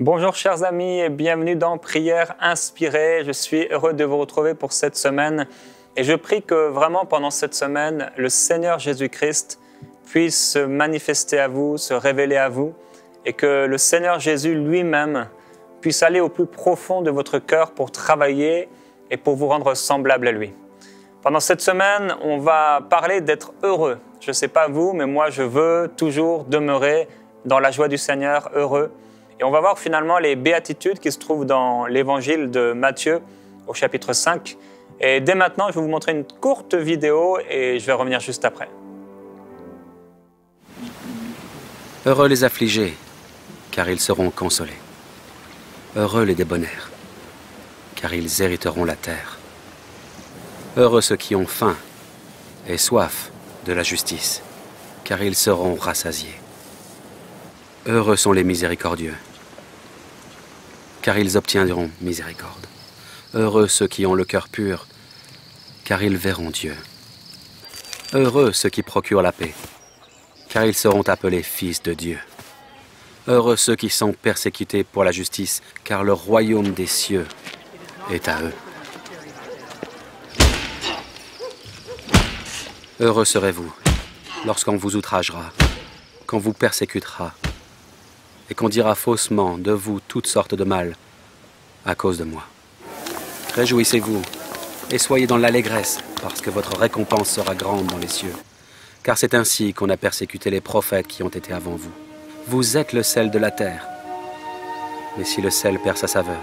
Bonjour chers amis et bienvenue dans Prière inspirée. Je suis heureux de vous retrouver pour cette semaine et je prie que vraiment pendant cette semaine, le Seigneur Jésus-Christ puisse se manifester à vous, se révéler à vous et que le Seigneur Jésus lui-même puisse aller au plus profond de votre cœur pour travailler et pour vous rendre semblable à lui. Pendant cette semaine, on va parler d'être heureux. Je ne sais pas vous, mais moi je veux toujours demeurer dans la joie du Seigneur, heureux. Et on va voir finalement les béatitudes qui se trouvent dans l'évangile de Matthieu au chapitre 5. Et dès maintenant, je vais vous montrer une courte vidéo et je vais revenir juste après. Heureux les affligés, car ils seront consolés. Heureux les débonnaires, car ils hériteront la terre. Heureux ceux qui ont faim et soif de la justice, car ils seront rassasiés. Heureux sont les miséricordieux, car ils obtiendront miséricorde. Heureux ceux qui ont le cœur pur, car ils verront Dieu. Heureux ceux qui procurent la paix, car ils seront appelés fils de Dieu. Heureux ceux qui sont persécutés pour la justice, car le royaume des cieux est à eux. Heureux serez-vous lorsqu'on vous outragera, qu'on vous persécutera, et qu'on dira faussement de vous toutes sortes de mal à cause de moi. Réjouissez-vous et soyez dans l'allégresse, parce que votre récompense sera grande dans les cieux. Car c'est ainsi qu'on a persécuté les prophètes qui ont été avant vous. Vous êtes le sel de la terre. Mais si le sel perd sa saveur,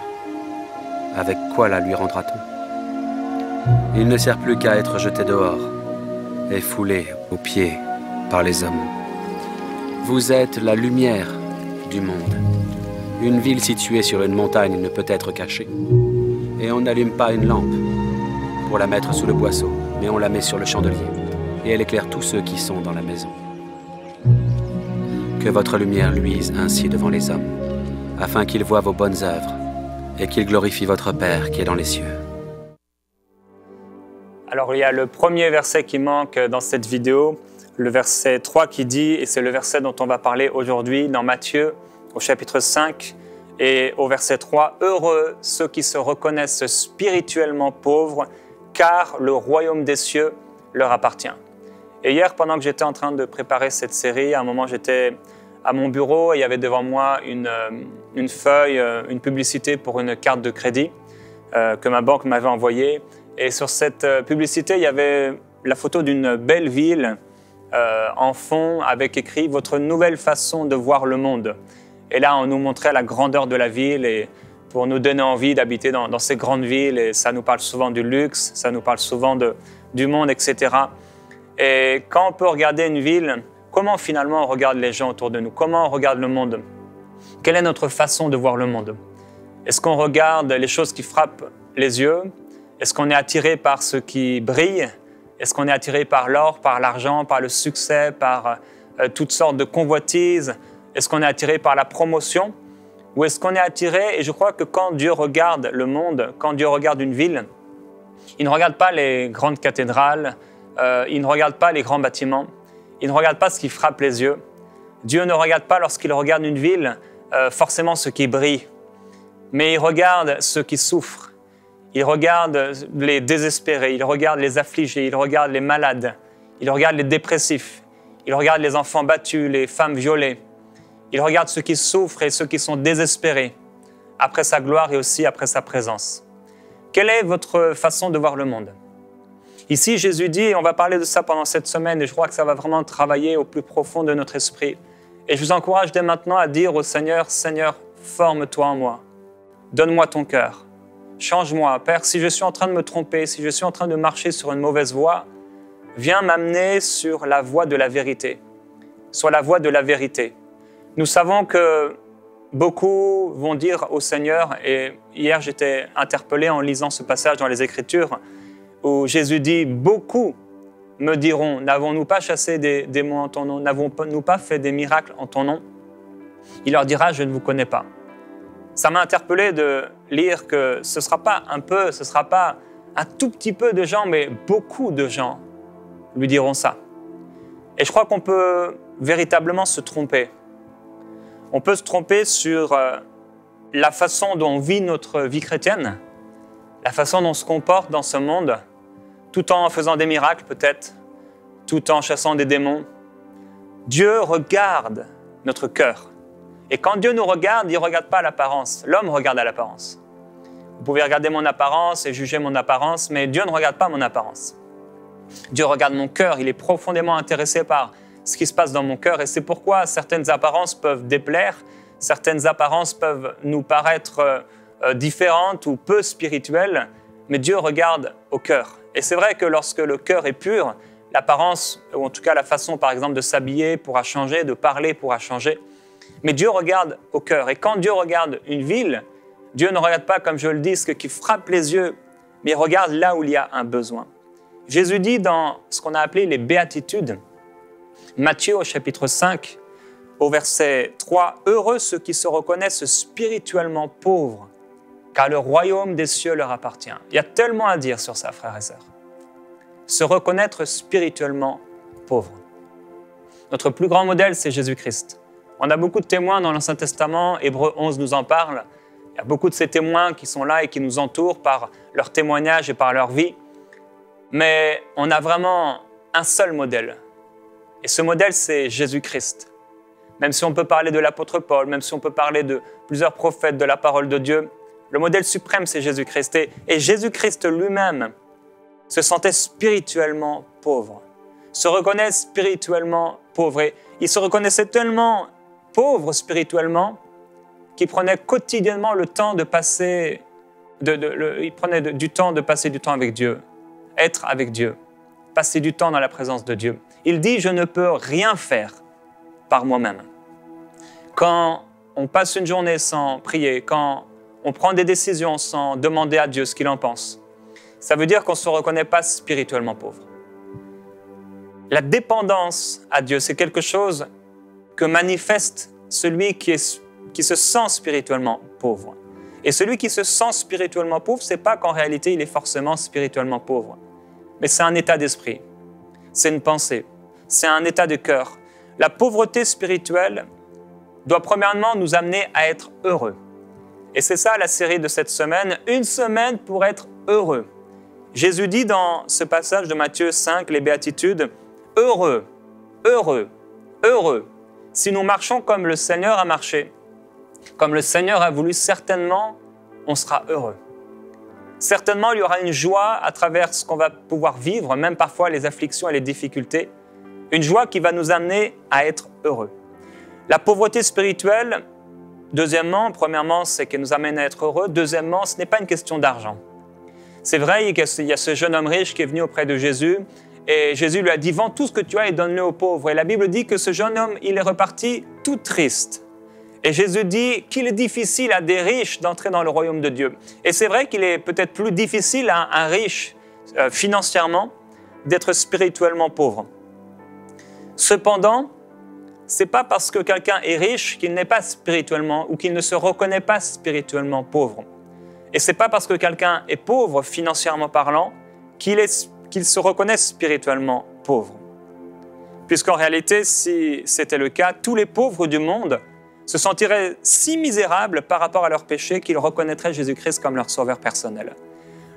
avec quoi la lui rendra-t-on? Il ne sert plus qu'à être jeté dehors et foulé aux pieds par les hommes. Vous êtes la lumière du monde. Une ville située sur une montagne ne peut être cachée. Et on n'allume pas une lampe pour la mettre sous le boisseau, mais on la met sur le chandelier, et elle éclaire tous ceux qui sont dans la maison. Que votre lumière luise ainsi devant les hommes, afin qu'ils voient vos bonnes œuvres, et qu'ils glorifient votre Père qui est dans les cieux. Alors il y a le premier verset qui manque dans cette vidéo, le verset 3 qui dit, et c'est le verset dont on va parler aujourd'hui dans Matthieu au chapitre 5 et au verset 3, « Heureux ceux qui se reconnaissent spirituellement pauvres, car le royaume des cieux leur appartient. » Et hier, pendant que j'étais en train de préparer cette série, à un moment j'étais à mon bureau et il y avait devant moi une feuille, une publicité pour une carte de crédit que ma banque m'avait envoyée. Et sur cette publicité, il y avait la photo d'une belle ville en fond avec écrit « Votre nouvelle façon de voir le monde ». Et là, on nous montrait la grandeur de la ville et pour nous donner envie d'habiter dans ces grandes villes. Et ça nous parle souvent du luxe, ça nous parle souvent du monde, etc. Et quand on peut regarder une ville, comment finalement on regarde les gens autour de nous? Comment on regarde le monde? Quelle est notre façon de voir le monde? Est-ce qu'on regarde les choses qui frappent les yeux? Est-ce qu'on est attiré par ce qui brille? Est-ce qu'on est attiré par l'or, par l'argent, par le succès, par toutes sortes de convoitises? Est-ce qu'on est attiré par la promotion? Ou est-ce qu'on est attiré, et je crois que quand Dieu regarde le monde, quand Dieu regarde une ville, il ne regarde pas les grandes cathédrales, il ne regarde pas les grands bâtiments, il ne regarde pas ce qui frappe les yeux. Dieu ne regarde pas lorsqu'il regarde une ville forcément ce qui brille, mais il regarde ceux qui souffrent. Il regarde les désespérés, il regarde les affligés, il regarde les malades, il regarde les dépressifs, il regarde les enfants battus, les femmes violées. Il regarde ceux qui souffrent et ceux qui sont désespérés après sa gloire et aussi après sa présence. Quelle est votre façon de voir le monde? Ici, Jésus dit, et on va parler de ça pendant cette semaine, et je crois que ça va vraiment travailler au plus profond de notre esprit. Et je vous encourage dès maintenant à dire au Seigneur, « Seigneur, forme-toi en moi. Donne-moi ton cœur. Change-moi. Père, si je suis en train de me tromper, si je suis en train de marcher sur une mauvaise voie, viens m'amener sur la voie de la vérité. Sur la voie de la vérité. » Nous savons que beaucoup vont dire au Seigneur, et hier j'étais interpellé en lisant ce passage dans les Écritures, où Jésus dit « Beaucoup me diront, n'avons-nous pas chassé des démons en ton nom? N'avons-nous pas fait des miracles en ton nom ?» Il leur dira « Je ne vous connais pas ». Ça m'a interpellé de lire que ce ne sera pas un peu, ce ne sera pas un tout petit peu de gens, mais beaucoup de gens lui diront ça. Et je crois qu'on peut véritablement se tromper. On peut se tromper sur la façon dont on vit notre vie chrétienne, la façon dont on se comporte dans ce monde, tout en faisant des miracles peut-être, tout en chassant des démons, Dieu regarde notre cœur. Et quand Dieu nous regarde, il ne regarde pas l'apparence. L'homme regarde à l'apparence. Vous pouvez regarder mon apparence et juger mon apparence, mais Dieu ne regarde pas mon apparence. Dieu regarde mon cœur, il est profondément intéressé par ce qui se passe dans mon cœur et c'est pourquoi certaines apparences peuvent déplaire, certaines apparences peuvent nous paraître différentes ou peu spirituelles, mais Dieu regarde au cœur. Et c'est vrai que lorsque le cœur est pur, l'apparence, ou en tout cas la façon par exemple de s'habiller pourra changer, de parler pourra changer, mais Dieu regarde au cœur. Et quand Dieu regarde une ville, Dieu ne regarde pas, comme je le dis, ce qui frappe les yeux, mais il regarde là où il y a un besoin. Jésus dit dans ce qu'on a appelé les béatitudes, Matthieu au chapitre 5, au verset 3, « Heureux ceux qui se reconnaissent spirituellement pauvres, car le royaume des cieux leur appartient. » Il y a tellement à dire sur ça, frères et sœurs. Se reconnaître spirituellement pauvre. Notre plus grand modèle, c'est Jésus-Christ. On a beaucoup de témoins dans l'Ancien Testament, Hébreux 11 nous en parle. Il y a beaucoup de ces témoins qui sont là et qui nous entourent par leur témoignage et par leur vie. Mais on a vraiment un seul modèle. Et ce modèle, c'est Jésus-Christ. Même si on peut parler de l'apôtre Paul, même si on peut parler de plusieurs prophètes de la parole de Dieu, le modèle suprême, c'est Jésus-Christ. Et Jésus-Christ lui-même se sentait spirituellement pauvre, se reconnaît spirituellement pauvre. Et il se reconnaissait tellement pauvre spirituellement qu'il prenait quotidiennement le temps de passer, du temps avec Dieu, être avec Dieu, passer du temps dans la présence de Dieu. Il dit « Je ne peux rien faire par moi-même ». Quand on passe une journée sans prier, quand on prend des décisions sans demander à Dieu ce qu'il en pense, ça veut dire qu'on ne se reconnaît pas spirituellement pauvre. La dépendance à Dieu, c'est quelque chose que manifeste celui qui se sent spirituellement pauvre. Et celui qui se sent spirituellement pauvre, ce n'est pas qu'en réalité il est forcément spirituellement pauvre, mais c'est un état d'esprit, c'est une pensée, c'est un état de cœur. La pauvreté spirituelle doit premièrement nous amener à être heureux. Et c'est ça la série de cette semaine, une semaine pour être heureux. Jésus dit dans ce passage de Matthieu 5, les béatitudes, « Heureux, heureux, heureux, si nous marchons comme le Seigneur a marché, comme le Seigneur a voulu, certainement, on sera heureux. Certainement, il y aura une joie à travers ce qu'on va pouvoir vivre, même parfois les afflictions et les difficultés, une joie qui va nous amener à être heureux. La pauvreté spirituelle, deuxièmement, premièrement, c'est qu'elle nous amène à être heureux. Deuxièmement, ce n'est pas une question d'argent. C'est vrai qu'il y a ce jeune homme riche qui est venu auprès de Jésus et Jésus lui a dit « Vends tout ce que tu as et donne-le aux pauvres ». Et la Bible dit que ce jeune homme, il est reparti tout triste. Et Jésus dit qu'il est difficile à des riches d'entrer dans le royaume de Dieu. Et c'est vrai qu'il est peut-être plus difficile à un riche financièrement d'être spirituellement pauvre. Cependant, ce n'est pas parce que quelqu'un est riche qu'il n'est pas spirituellement ou qu'il ne se reconnaît pas spirituellement pauvre. Et ce n'est pas parce que quelqu'un est pauvre financièrement parlant qu'il se reconnaît spirituellement pauvre. Puisqu'en réalité, si c'était le cas, tous les pauvres du monde se sentiraient si misérables par rapport à leurs péchés qu'ils reconnaîtraient Jésus-Christ comme leur sauveur personnel.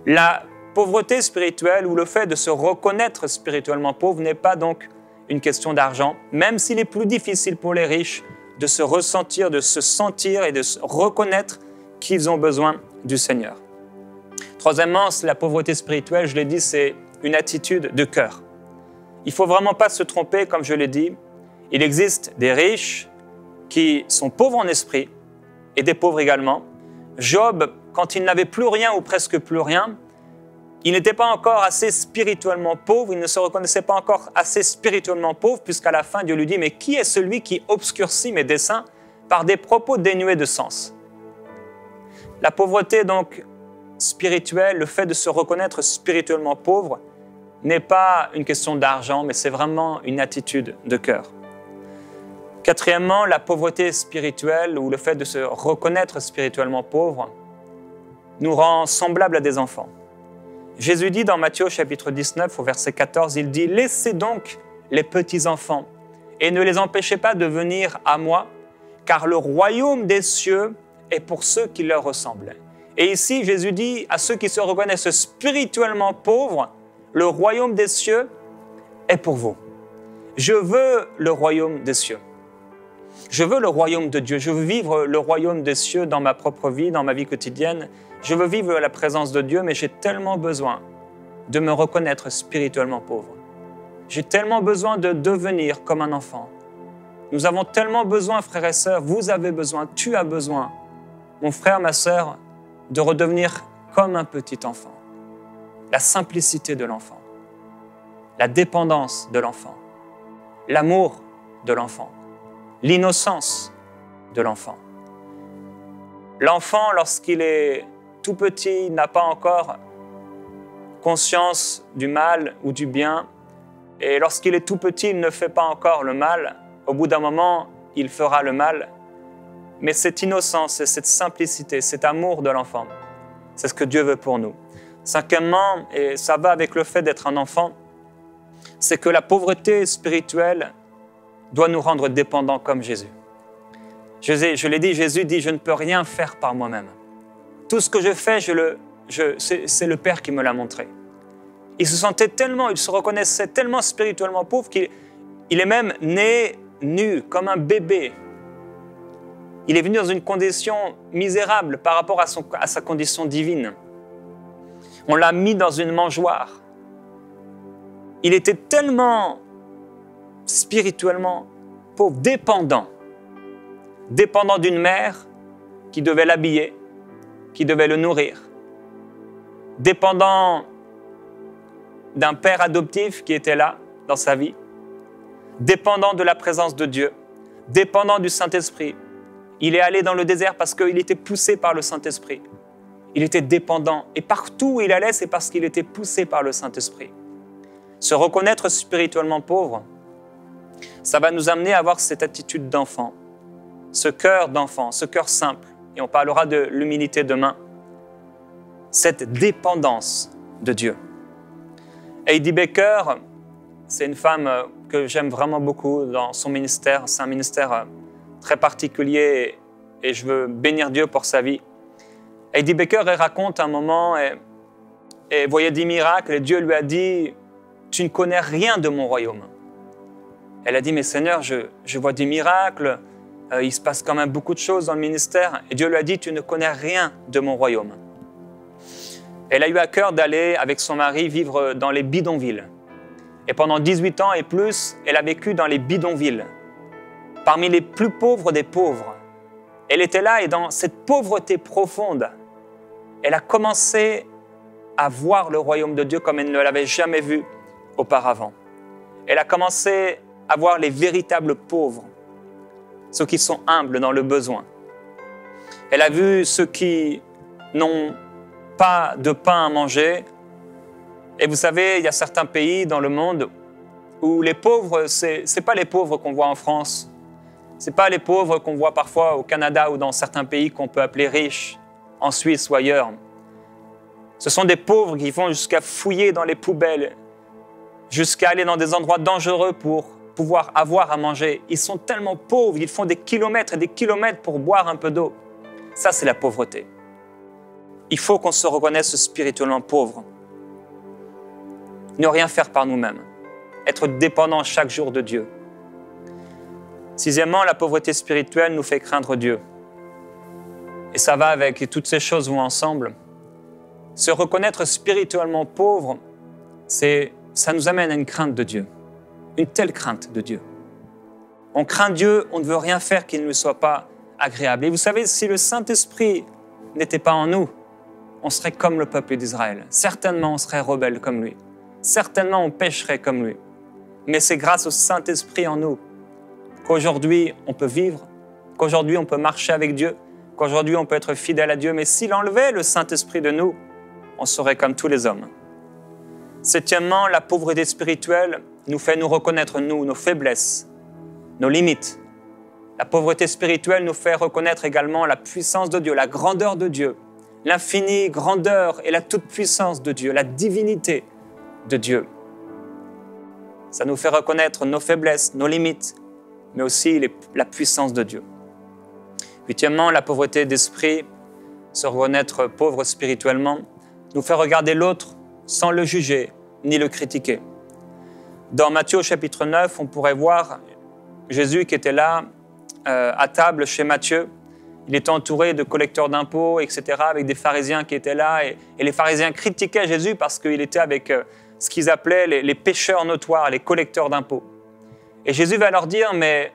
La pauvreté spirituelle ou le fait de se reconnaître spirituellement pauvre n'est pas donc une question d'argent, même s'il est plus difficile pour les riches de se ressentir, de se sentir et de se reconnaître qu'ils ont besoin du Seigneur. Troisièmement, la pauvreté spirituelle, je l'ai dit, c'est une attitude de cœur. Il ne faut vraiment pas se tromper, comme je l'ai dit. Il existe des riches qui sont pauvres en esprit et des pauvres également. Job, quand il n'avait plus rien ou presque plus rien, il n'était pas encore assez spirituellement pauvre, il ne se reconnaissait pas encore assez spirituellement pauvre, puisqu'à la fin, Dieu lui dit « Mais qui est celui qui obscurcit mes desseins par des propos dénués de sens ?» La pauvreté donc spirituelle, le fait de se reconnaître spirituellement pauvre, n'est pas une question d'argent, mais c'est vraiment une attitude de cœur. Quatrièmement, la pauvreté spirituelle, ou le fait de se reconnaître spirituellement pauvre, nous rend semblables à des enfants. Jésus dit dans Matthieu chapitre 19 au verset 14, il dit « Laissez donc les petits enfants et ne les empêchez pas de venir à moi, car le royaume des cieux est pour ceux qui leur ressemblent. Et ici, Jésus dit à ceux qui se reconnaissent spirituellement pauvres, le royaume des cieux est pour vous. Je veux le royaume des cieux. Je veux le royaume de Dieu. Je veux vivre le royaume des cieux dans ma propre vie, dans ma vie quotidienne. Je veux vivre la présence de Dieu, mais j'ai tellement besoin de me reconnaître spirituellement pauvre. J'ai tellement besoin de devenir comme un enfant. Nous avons tellement besoin, frères et sœurs, vous avez besoin, tu as besoin, mon frère, ma sœur, de redevenir comme un petit enfant. La simplicité de l'enfant, la dépendance de l'enfant, l'amour de l'enfant, l'innocence de l'enfant. L'enfant, lorsqu'il est tout petit, n'a pas encore conscience du mal ou du bien. Et lorsqu'il est tout petit, il ne fait pas encore le mal. Au bout d'un moment, il fera le mal. Mais cette innocence et cette simplicité, cet amour de l'enfant, c'est ce que Dieu veut pour nous. Cinquièmement, et ça va avec le fait d'être un enfant, c'est que la pauvreté spirituelle doit nous rendre dépendants comme Jésus. Je l'ai dit, Jésus dit « Je ne peux rien faire par moi-même. Tout ce que je fais, c'est le Père qui me l'a montré. » Il se sentait tellement, il se reconnaissait tellement spirituellement pauvre qu'il est même né nu, comme un bébé. Il est venu dans une condition misérable par rapport à sa condition divine. On l'a mis dans une mangeoire. Il était tellement spirituellement pauvre, dépendant d'une mère qui devait l'habiller, qui devait le nourrir, dépendant d'un père adoptif qui était là dans sa vie, dépendant de la présence de Dieu, dépendant du Saint-Esprit. Il est allé dans le désert parce qu'il était poussé par le Saint-Esprit. Il était dépendant. Et partout où il allait, c'est parce qu'il était poussé par le Saint-Esprit. Se reconnaître spirituellement pauvre, ça va nous amener à avoir cette attitude d'enfant, ce cœur d'enfant, ce cœur simple. Et on parlera de l'humilité demain. Cette dépendance de Dieu. Heidi Baker, c'est une femme que j'aime vraiment beaucoup dans son ministère. C'est un ministère très particulier et je veux bénir Dieu pour sa vie. Heidi Baker, elle raconte un moment et voyait des miracles et Dieu lui a dit « Tu ne connais rien de mon royaume. » Elle a dit « Mais Seigneur, je vois des miracles, il se passe quand même beaucoup de choses dans le ministère. » Et Dieu lui a dit « Tu ne connais rien de mon royaume. » Elle a eu à cœur d'aller avec son mari vivre dans les bidonvilles. Et pendant 18 ans et plus, elle a vécu dans les bidonvilles, parmi les plus pauvres des pauvres. Elle était là et dans cette pauvreté profonde, elle a commencé à voir le royaume de Dieu comme elle ne l'avait jamais vu auparavant. Elle a commencé à voir les véritables pauvres, ceux qui sont humbles dans le besoin. Elle a vu ceux qui n'ont pas de pain à manger. Et vous savez, il y a certains pays dans le monde où les pauvres, c'est pas les pauvres qu'on voit en France. C'est pas les pauvres qu'on voit parfois au Canada ou dans certains pays qu'on peut appeler riches, en Suisse ou ailleurs. Ce sont des pauvres qui vont jusqu'à fouiller dans les poubelles, jusqu'à aller dans des endroits dangereux pour pouvoir avoir à manger. Ils sont tellement pauvres, ils font des kilomètres et des kilomètres pour boire un peu d'eau. Ça, c'est la pauvreté. Il faut qu'on se reconnaisse spirituellement pauvre. Ne rien faire par nous-mêmes. Être dépendant chaque jour de Dieu. Sixièmement, la pauvreté spirituelle nous fait craindre Dieu. Et ça va avec, et toutes ces choses vont ensemble. Se reconnaître spirituellement pauvre, ça nous amène à une crainte de Dieu. Une telle crainte de Dieu. On craint Dieu, on ne veut rien faire qui ne lui soit pas agréable. Et vous savez, si le Saint-Esprit n'était pas en nous, on serait comme le peuple d'Israël. Certainement, on serait rebelle comme lui. Certainement, on pécherait comme lui. Mais c'est grâce au Saint-Esprit en nous qu'aujourd'hui, on peut vivre, qu'aujourd'hui, on peut marcher avec Dieu, qu'aujourd'hui, on peut être fidèle à Dieu. Mais s'il enlevait le Saint-Esprit de nous, on serait comme tous les hommes. Septièmement, la pauvreté spirituelle nous fait nous reconnaître, nous, nos faiblesses, nos limites. La pauvreté spirituelle nous fait reconnaître également la puissance de Dieu, la grandeur de Dieu, l'infinie grandeur et la toute-puissance de Dieu, la divinité de Dieu. Ça nous fait reconnaître nos faiblesses, nos limites, mais aussi la puissance de Dieu. Huitièmement, la pauvreté d'esprit, se reconnaître pauvre spirituellement, nous fait regarder l'autre sans le juger ni le critiquer. Dans Matthieu au chapitre 9, on pourrait voir Jésus qui était là à table chez Matthieu. Il était entouré de collecteurs d'impôts, etc., avec des pharisiens qui étaient là. Et les pharisiens critiquaient Jésus parce qu'il était avec ce qu'ils appelaient les pécheurs notoires, les collecteurs d'impôts. Et Jésus va leur dire, mais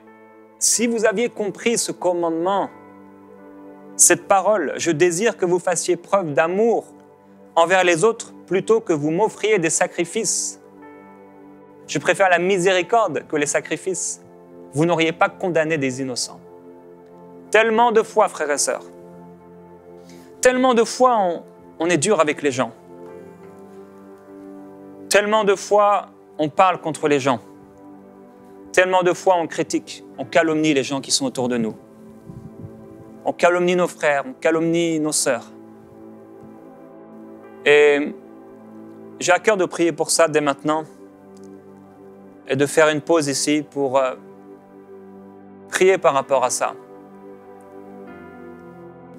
si vous aviez compris ce commandement, cette parole, je désire que vous fassiez preuve d'amour envers les autres plutôt que vous m'offriez des sacrifices. Je préfère la miséricorde que les sacrifices. Vous n'auriez pas condamné des innocents. Tellement de fois, frères et sœurs, tellement de fois on est dur avec les gens. Tellement de fois on parle contre les gens. Tellement de fois on critique, on calomnie les gens qui sont autour de nous. On calomnie nos frères, on calomnie nos sœurs. Et j'ai à cœur de prier pour ça dès maintenant et de faire une pause ici pour prier par rapport à ça.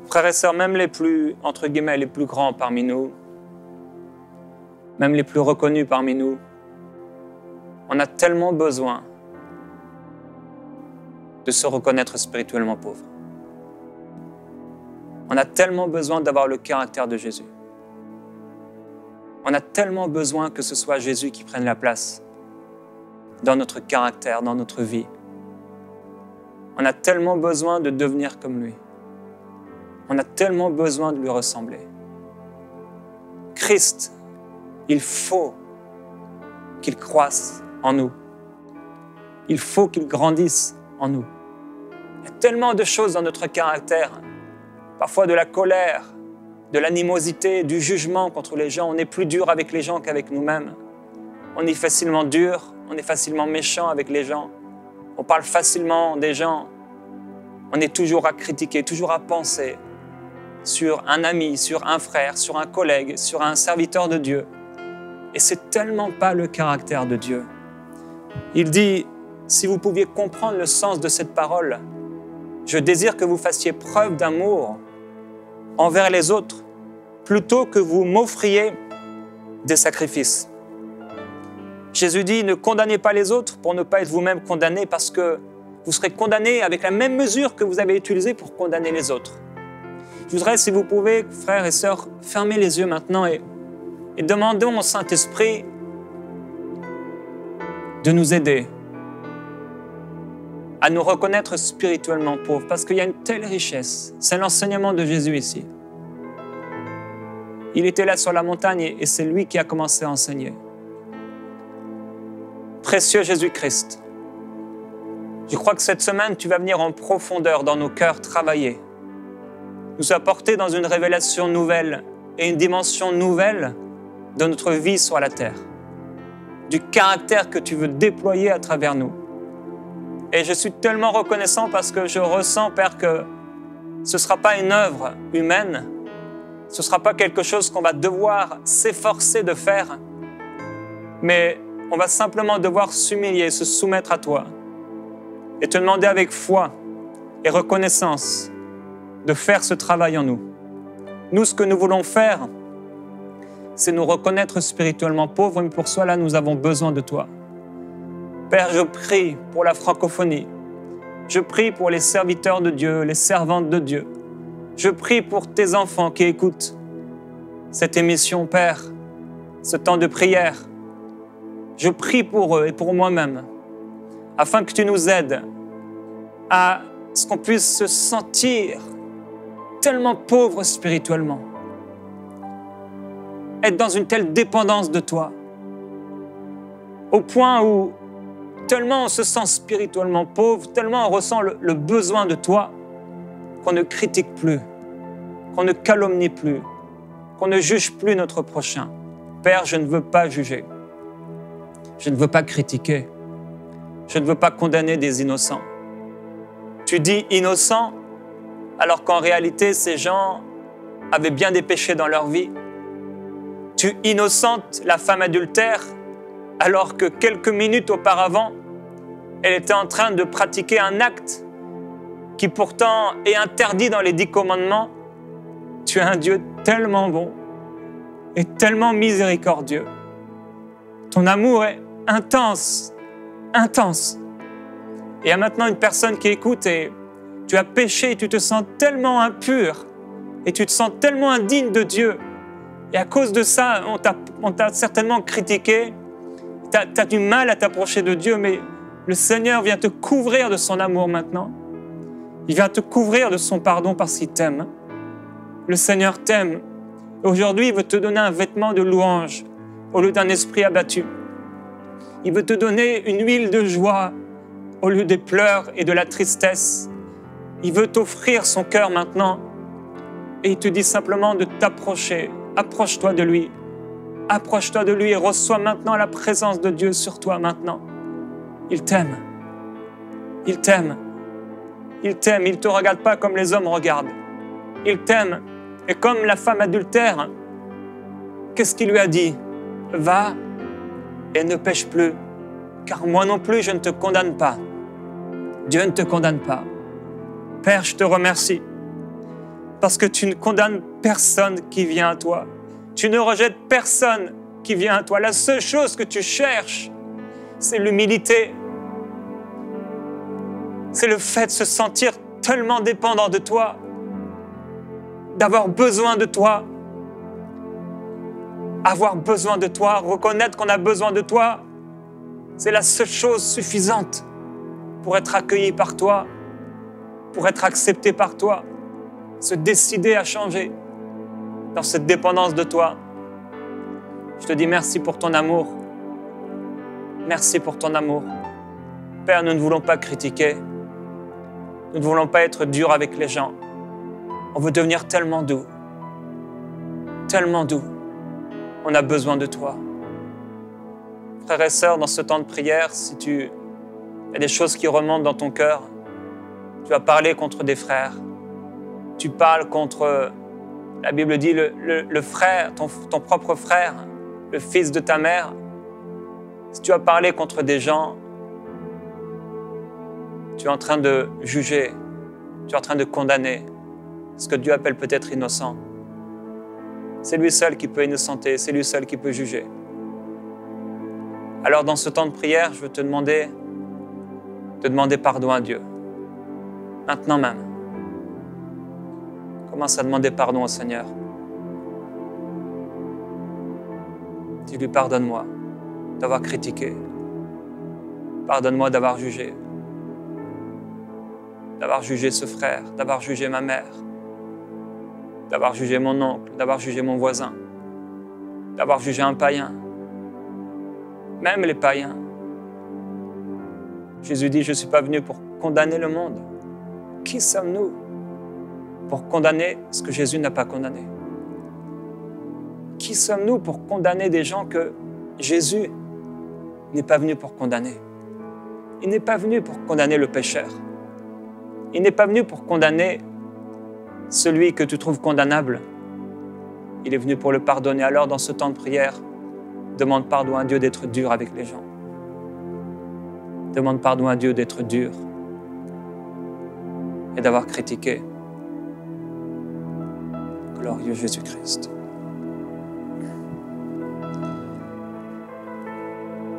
Frères et sœurs, même les plus, entre guillemets, les plus grands parmi nous, même les plus reconnus parmi nous, on a tellement besoin de se reconnaître spirituellement pauvre. On a tellement besoin d'avoir le caractère de Jésus. On a tellement besoin que ce soit Jésus qui prenne la place dans notre caractère, dans notre vie. On a tellement besoin de devenir comme lui. On a tellement besoin de lui ressembler. Christ, il faut qu'il croisse en nous. Il faut qu'il grandisse en nous. Il y a tellement de choses dans notre caractère, parfois de la colère, de l'animosité, du jugement contre les gens. On est plus dur avec les gens qu'avec nous-mêmes. On est facilement dur, on est facilement méchant avec les gens. On parle facilement des gens. On est toujours à critiquer, toujours à penser sur un ami, sur un frère, sur un collègue, sur un serviteur de Dieu. Et c'est tellement pas le caractère de Dieu. Il dit, si vous pouviez comprendre le sens de cette parole, je désire que vous fassiez preuve d'amour envers les autres, plutôt que vous m'offriez des sacrifices. Jésus dit, ne condamnez pas les autres pour ne pas être vous-même condamnés, parce que vous serez condamnés avec la même mesure que vous avez utilisée pour condamner les autres. Je voudrais, si vous pouvez, frères et sœurs, fermer les yeux maintenant et demandons au Saint-Esprit de nous aider à nous reconnaître spirituellement pauvres, parce qu'il y a une telle richesse. C'est l'enseignement de Jésus ici. Il était là sur la montagne et c'est lui qui a commencé à enseigner. Précieux Jésus-Christ, je crois que cette semaine, tu vas venir en profondeur dans nos cœurs travailler, nous apporter dans une révélation nouvelle et une dimension nouvelle de notre vie sur la terre, du caractère que tu veux déployer à travers nous. Et je suis tellement reconnaissant parce que je ressens, Père, que ce ne sera pas une œuvre humaine, ce ne sera pas quelque chose qu'on va devoir s'efforcer de faire, mais on va simplement devoir s'humilier, se soumettre à toi et te demander avec foi et reconnaissance de faire ce travail en nous. Nous, ce que nous voulons faire, c'est nous reconnaître spirituellement pauvres, mais pour cela, nous avons besoin de toi. Père, je prie pour la francophonie. Je prie pour les serviteurs de Dieu, les servantes de Dieu. Je prie pour tes enfants qui écoutent cette émission, Père, ce temps de prière. Je prie pour eux et pour moi-même, afin que tu nous aides à ce qu'on puisse se sentir tellement pauvres spirituellement, être dans une telle dépendance de toi, au point où tellement on se sent spirituellement pauvre, tellement on ressent le besoin de toi, qu'on ne critique plus, qu'on ne calomnie plus, qu'on ne juge plus notre prochain. Père, je ne veux pas juger, je ne veux pas critiquer, je ne veux pas condamner des innocents. Tu dis innocents, alors qu'en réalité, ces gens avaient bien des péchés dans leur vie. Tu innocentes la femme adultère, alors que quelques minutes auparavant, elle était en train de pratiquer un acte qui pourtant est interdit dans les 10 commandements, tu es un Dieu tellement bon et tellement miséricordieux. Ton amour est intense, intense. Et il y a maintenant une personne qui écoute et tu as péché et tu te sens tellement impur et tu te sens tellement indigne de Dieu. Et à cause de ça, on t'a certainement critiqué, tu as du mal à t'approcher de Dieu, mais le Seigneur vient te couvrir de son amour maintenant. Il vient te couvrir de son pardon parce qu'il t'aime. Le Seigneur t'aime. Aujourd'hui, il veut te donner un vêtement de louange au lieu d'un esprit abattu. Il veut te donner une huile de joie au lieu des pleurs et de la tristesse. Il veut t'offrir son cœur maintenant et il te dit simplement de t'approcher. Approche-toi de lui. Approche-toi de lui et reçois maintenant la présence de Dieu sur toi maintenant. Il t'aime. Il t'aime. Il t'aime. Il ne te regarde pas comme les hommes regardent. Il t'aime. Et comme la femme adultère, qu'est-ce qu'il lui a dit? Va et ne pêche plus, car moi non plus je ne te condamne pas. Dieu ne te condamne pas. Père, je te remercie parce que tu ne condamnes personne qui vient à toi. Tu ne rejettes personne qui vient à toi. La seule chose que tu cherches, c'est l'humilité. C'est le fait de se sentir tellement dépendant de toi, d'avoir besoin de toi. Avoir besoin de toi, reconnaître qu'on a besoin de toi, c'est la seule chose suffisante pour être accueilli par toi, pour être accepté par toi, se décider à changer dans cette dépendance de toi. Je te dis merci pour ton amour. Merci pour ton amour. Père, nous ne voulons pas critiquer. Nous ne voulons pas être durs avec les gens. On veut devenir tellement doux. Tellement doux. On a besoin de toi. Frères et sœurs, dans ce temps de prière, si il y a des choses qui remontent dans ton cœur, tu vas parler contre des frères. Tu parles contre, la Bible dit, le frère, ton propre frère, le fils de ta mère. Si tu as parlé contre des gens, tu es en train de juger, tu es en train de condamner ce que Dieu appelle peut-être innocent. C'est lui seul qui peut innocenter, c'est lui seul qui peut juger. Alors dans ce temps de prière, je veux te demander de demander pardon à Dieu. Maintenant même. Commence à demander pardon au Seigneur. Dis-lui pardonne-moi d'avoir critiqué. Pardonne-moi d'avoir jugé. D'avoir jugé ce frère, d'avoir jugé ma mère, d'avoir jugé mon oncle, d'avoir jugé mon voisin, d'avoir jugé un païen, même les païens. Jésus dit, je ne suis pas venu pour condamner le monde. Qui sommes-nous pour condamner ce que Jésus n'a pas condamné? Qui sommes-nous pour condamner des gens que Jésus n'est pas venu pour condamner? Il n'est pas venu pour condamner le pécheur. Il n'est pas venu pour condamner celui que tu trouves condamnable. Il est venu pour le pardonner. Alors, dans ce temps de prière, demande pardon à Dieu d'être dur avec les gens. Demande pardon à Dieu d'être dur et d'avoir critiqué. Glorieux Jésus-Christ.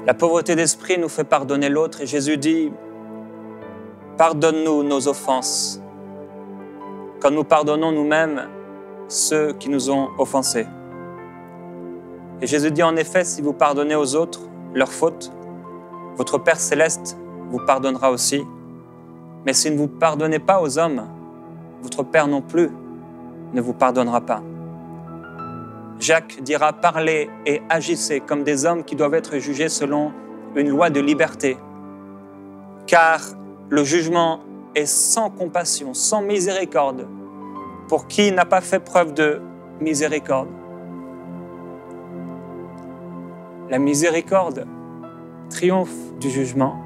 La pauvreté d'esprit nous fait pardonner l'autre et Jésus dit, pardonne-nous nos offenses, quand nous pardonnons nous-mêmes ceux qui nous ont offensés. Et Jésus dit en effet, si vous pardonnez aux autres leurs fautes, votre Père céleste vous pardonnera aussi. Mais si vous ne vous pardonnez pas aux hommes, votre Père non plus ne vous pardonnera pas. Jacques dira, parlez et agissez comme des hommes qui doivent être jugés selon une loi de liberté. Car le jugement est sans compassion, sans miséricorde, pour qui n'a pas fait preuve de miséricorde. La miséricorde triomphe du jugement.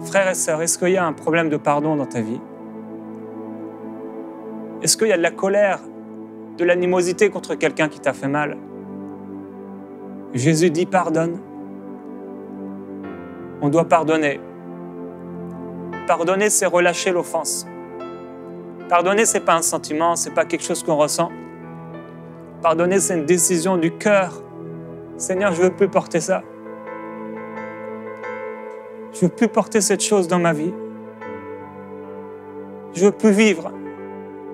Frères et sœurs, est-ce qu'il y a un problème de pardon dans ta vie? Est-ce qu'il y a de la colère, de l'animosité contre quelqu'un qui t'a fait mal? Jésus dit pardonne. On doit pardonner. Pardonner, c'est relâcher l'offense. Pardonner, ce n'est pas un sentiment, ce n'est pas quelque chose qu'on ressent. Pardonner, c'est une décision du cœur. Seigneur, je ne veux plus porter ça. Je ne veux plus porter cette chose dans ma vie. Je ne veux plus vivre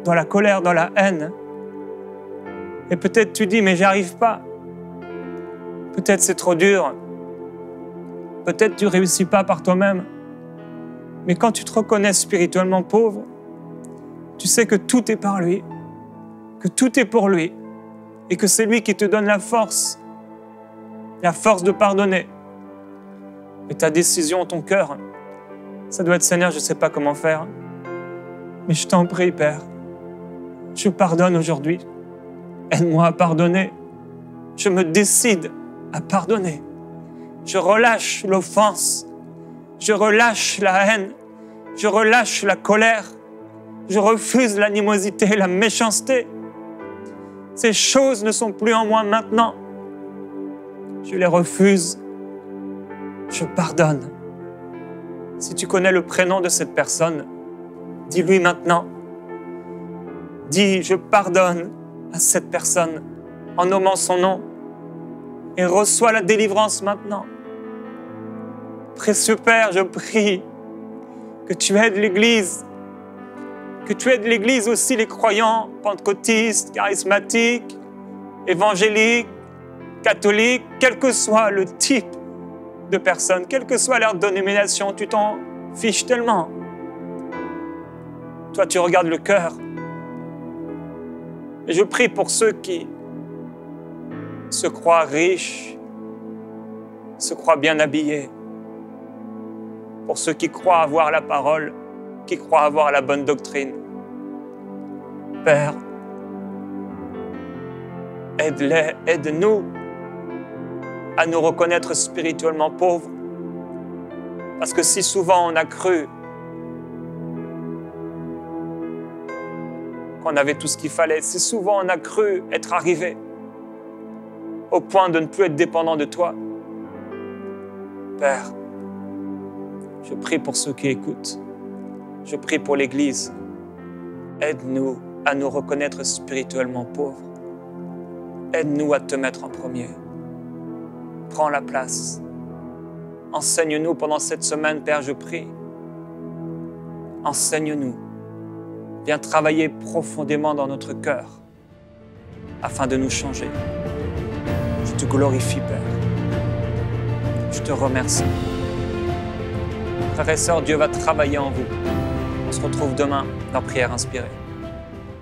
dans la colère, dans la haine. Et peut-être tu dis, mais j'y arrive pas. Peut-être c'est trop dur. Peut-être tu ne réussis pas par toi-même. Mais quand tu te reconnais spirituellement pauvre, tu sais que tout est par lui, que tout est pour lui, et que c'est lui qui te donne la force de pardonner. Et ta décision, ton cœur, ça doit être, Seigneur, je ne sais pas comment faire, mais je t'en prie, Père, je pardonne aujourd'hui. Aide-moi à pardonner. Je me décide à pardonner. Je relâche l'offense. Je relâche la haine. Je relâche la colère. Je refuse l'animosité, la méchanceté. Ces choses ne sont plus en moi maintenant. Je les refuse. Je pardonne. Si tu connais le prénom de cette personne, dis-lui maintenant. Dis, je pardonne à cette personne en nommant son nom et reçois la délivrance maintenant. Précieux Père, je prie que tu aides l'Église, que tu aides l'Église aussi, les croyants pentecôtistes, charismatiques, évangéliques, catholiques, quel que soit le type de personne, quelle que soit leur dénomination, tu t'en fiches tellement. Toi, tu regardes le cœur. Et je prie pour ceux qui se croient riches, se croient bien habillés, pour ceux qui croient avoir la parole, qui croient avoir la bonne doctrine. Père, aide-les, aide-nous à nous reconnaître spirituellement pauvres, parce que si souvent on a cru qu'on avait tout ce qu'il fallait, si souvent on a cru être arrivé au point de ne plus être dépendant de toi. Père, je prie pour ceux qui écoutent. Je prie pour l'Église. Aide-nous à nous reconnaître spirituellement pauvres. Aide-nous à te mettre en premier. Prends la place. Enseigne-nous pendant cette semaine, Père, je prie. Enseigne-nous. Viens travailler profondément dans notre cœur afin de nous changer. Je te glorifie, Père. Je te remercie. Frères et sœurs, Dieu va travailler en vous. On se retrouve demain dans Prière inspirée.